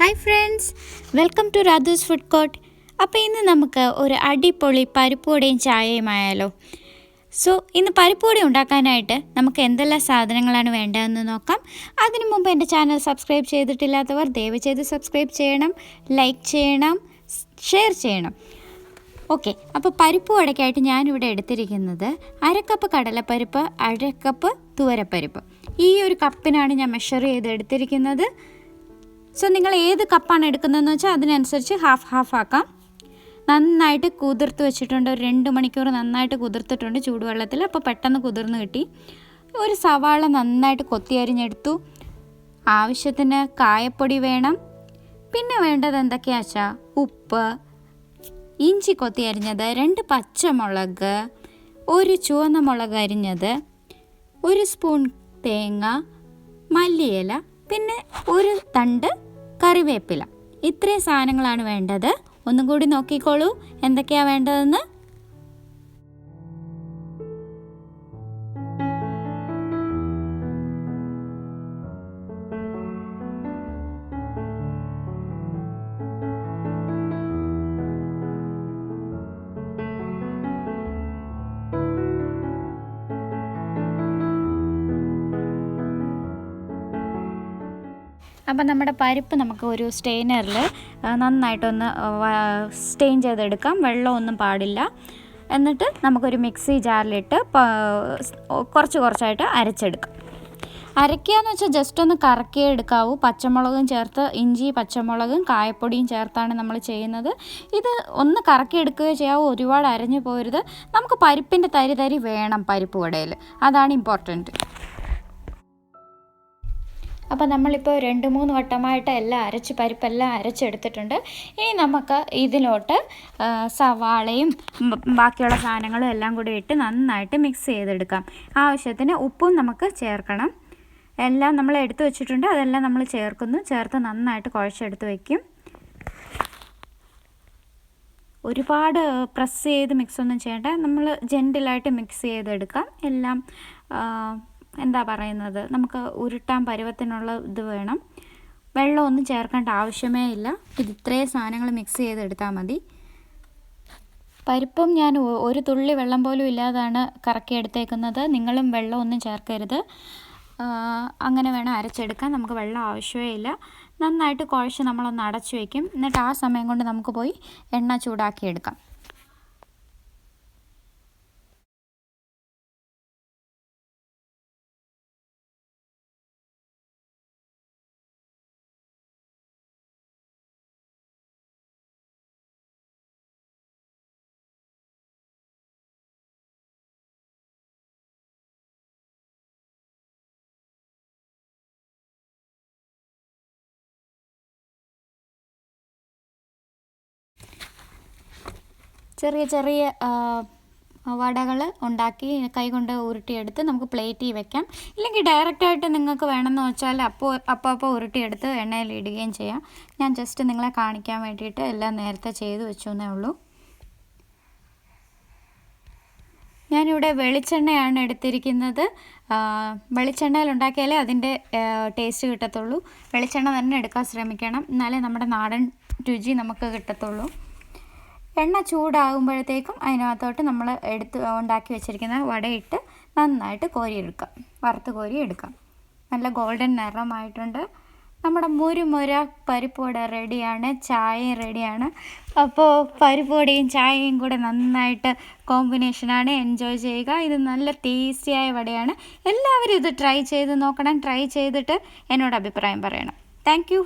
Hi friends, welcome to Radhu's food court. അപ്പോൾ ഇന്ന് നമുക്ക് ഒരു അടിപൊളി പരിപ്പുവടയും ചായയുമായാലോ. ഇന്ന് പരിപ്പുവട ഉണ്ടാക്കാനായിട്ട് നമുക്ക് എന്തെല്ലാം സാധനങ്ങളാണ് വേണ്ടതെന്ന് നോക്കാം. അതിനു മുമ്പ് എൻ്റെ ചാനൽ സബ്സ്ക്രൈബ് ചെയ്തിട്ടില്ലാത്തവർ ദയവ് ചെയ്ത് സബ്സ്ക്രൈബ് ചെയ്യണം, ലൈക്ക് ചെയ്യണം, ഷെയർ ചെയ്യണം. ഓക്കെ, അപ്പോൾ പരിപ്പ് വടയ്ക്കായിട്ട് ഞാനിവിടെ എടുത്തിരിക്കുന്നത് 1/2 കപ്പ് കടലപ്പരിപ്പ്, 1/2 കപ്പ് തുവരപ്പരിപ്പ്. ഈ ഒരു കപ്പിനാണ് ഞാൻ മെഷർ ചെയ്ത് എടുത്തിരിക്കുന്നത്. നിങ്ങൾ ഏത് കപ്പാണ് എടുക്കുന്നതെന്ന് വെച്ചാൽ അതിനനുസരിച്ച് ഹാഫ് ആക്കാം. നന്നായിട്ട് കുതിർത്ത് വെച്ചിട്ടുണ്ട്. ഒരു 2 മണിക്കൂർ നന്നായിട്ട് കുതിർത്തിട്ടുണ്ട് ചൂടുവെള്ളത്തിൽ. അപ്പോൾ പെട്ടെന്ന് കുതിർന്ന് കിട്ടി. ഒരു സവാള നന്നായിട്ട് കൊത്തി അരിഞ്ഞെടുത്തു. ആവശ്യത്തിന് കായപ്പൊടി വേണം. പിന്നെ വേണ്ടത് എന്തൊക്കെയാ വെച്ചാൽ ഉപ്പ്, ഇഞ്ചി കൊത്തി അരിഞ്ഞത്, 2 പച്ചമുളക്, 1 ചുവന്ന മുളക് അരിഞ്ഞത്, 1 സ്പൂൺ തേങ്ങ, മല്ലിയില, പിന്നെ 1 തണ്ട് കറിവേപ്പില. ഇത്രയും സാധനങ്ങളാണ് വേണ്ടത്. ഒന്നും കൂടി നോക്കിക്കോളൂ എന്തൊക്കെയാണ് വേണ്ടതെന്ന്. അപ്പം നമ്മുടെ പരിപ്പ് നമുക്ക് ഒരു സ്റ്റെയിനറിൽ നന്നായിട്ടൊന്ന് സ്റ്റെയിൻ ചെയ്തെടുക്കാം. വെള്ളമൊന്നും പാടില്ല. എന്നിട്ട് നമുക്കൊരു മിക്സി ജാറിലിട്ട് കുറച്ചായിട്ട് അരച്ചെടുക്കാം. അരയ്ക്കുകയെന്ന് വെച്ചാൽ ജസ്റ്റ് ഒന്ന് കറക്കിയേ എടുക്കാവൂ. പച്ചമുളകും ചേർത്ത്, ഇഞ്ചി, പച്ചമുളകും കായപ്പൊടിയും ചേർത്താണ് നമ്മൾ ചെയ്യുന്നത്. ഇത് ഒന്ന് കറക്കിയെടുക്കുകയോ ചെയ്യാവൂ. ഒരുപാട് അരഞ്ഞു പോരുത്. നമുക്ക് പരിപ്പിൻ്റെ തരി വേണം പരിപ്പ് വടയിൽ. അതാണ് ഇമ്പോർട്ടൻറ്റ്. അപ്പോൾ നമ്മളിപ്പോൾ 2-3 വട്ടമായിട്ട് പരിപ്പെല്ലാം അരച്ചെടുത്തിട്ടുണ്ട്. ഇനി നമുക്ക് ഇതിലോട്ട് സവാളയും ബാക്കിയുള്ള സാധനങ്ങളും എല്ലാം കൂടി ഇട്ട് നന്നായിട്ട് മിക്സ് ചെയ്തെടുക്കാം. ആവശ്യത്തിന് ഉപ്പും നമുക്ക് ചേർക്കണം. എല്ലാം നമ്മൾ എടുത്തു വെച്ചിട്ടുണ്ട്. അതെല്ലാം നമ്മൾ ചേർത്ത് നന്നായിട്ട് കുഴച്ചെടുത്ത് വയ്ക്കും. ഒരുപാട് പ്രസ് ചെയ്ത് മിക്സൊന്നും ചെയ്യേണ്ട. നമ്മൾ ജെൻറ്റിലായിട്ട് മിക്സ് ചെയ്തെടുക്കാം. എല്ലാം നമുക്ക് ഉരുട്ടാൻ പരുവത്തിനുള്ള ഇത് വേണം. വെള്ളമൊന്നും ചേർക്കേണ്ട ആവശ്യമേ ഇല്ല. ഇത്രയും സാധനങ്ങൾ മിക്സ് ചെയ്തെടുത്താൽ മതി. പരിപ്പും ഞാൻ ഒരു തുള്ളി വെള്ളം പോലും ഇല്ലാതാണ് കറക്കിയെടുത്തേക്കുന്നത്. നിങ്ങളും വെള്ളമൊന്നും ചേർക്കരുത്. അങ്ങനെ വേണം അരച്ചെടുക്കാൻ. നമുക്ക് വെള്ളം ആവശ്യമേ ഇല്ല. നന്നായിട്ട് കുഴച്ച് നമ്മളൊന്ന് അടച്ചു വയ്ക്കും. എന്നിട്ട് ആ സമയം കൊണ്ട് നമുക്ക് പോയി എണ്ണ ചൂടാക്കിയെടുക്കാം. ചെറിയ വടകൾ ഉണ്ടാക്കി കൈകൊണ്ട് ഉരുട്ടിയെടുത്ത് നമുക്ക് പ്ലേറ്റിൽ വെക്കാം. ഇല്ലെങ്കിൽ ഡയറക്റ്റായിട്ട് നിങ്ങൾക്ക് വേണമെന്ന് വെച്ചാൽ അപ്പോൾ ഉരുട്ടിയെടുത്ത് എണ്ണയിൽ ഇടുകയും ചെയ്യാം. ഞാൻ ജസ്റ്റ് നിങ്ങളെ കാണിക്കാൻ വേണ്ടിയിട്ട് എല്ലാം നേരത്തെ ചെയ്ത് വെച്ചു എന്നേ ഉള്ളൂ. ഞാനിവിടെ വെളിച്ചെണ്ണയാണ് എടുത്തിരിക്കുന്നത്. വെളിച്ചെണ്ണയിൽ ഉണ്ടാക്കിയാലേ അതിൻ്റെ ടേസ്റ്റ് കിട്ടത്തുള്ളൂ. വെളിച്ചെണ്ണ തന്നെ എടുക്കാൻ ശ്രമിക്കണം. എന്നാലേ നമ്മുടെ നാടൻ രുചി നമുക്ക് കിട്ടത്തുള്ളൂ. എണ്ണ ചൂടാകുമ്പോഴത്തേക്കും അതിനകത്തോട്ട് നമ്മൾ ഉണ്ടാക്കി വെച്ചിരിക്കുന്ന വടയിട്ട് നന്നായിട്ട് വറുത്ത് കോരിയെടുക്കാം. നല്ല ഗോൾഡൻ നിറമായിട്ടുണ്ട്. നമ്മുടെ മുരുമുര പരിപ്പ് വട റെഡിയാണ്. ചായയും റെഡിയാണ്. അപ്പോൾ പരിപ്പ് വടയും ചായയും കൂടെ നന്നായിട്ട് കോമ്പിനേഷനാണ്. എൻജോയ് ചെയ്യുക. ഇത് നല്ല ടേസ്റ്റിയായ വടയാണ്. എല്ലാവരും ഇത് ട്രൈ ചെയ്ത് നോക്കണം. ട്രൈ ചെയ്തിട്ട് എന്നോട് അഭിപ്രായം പറയണം. Thank you.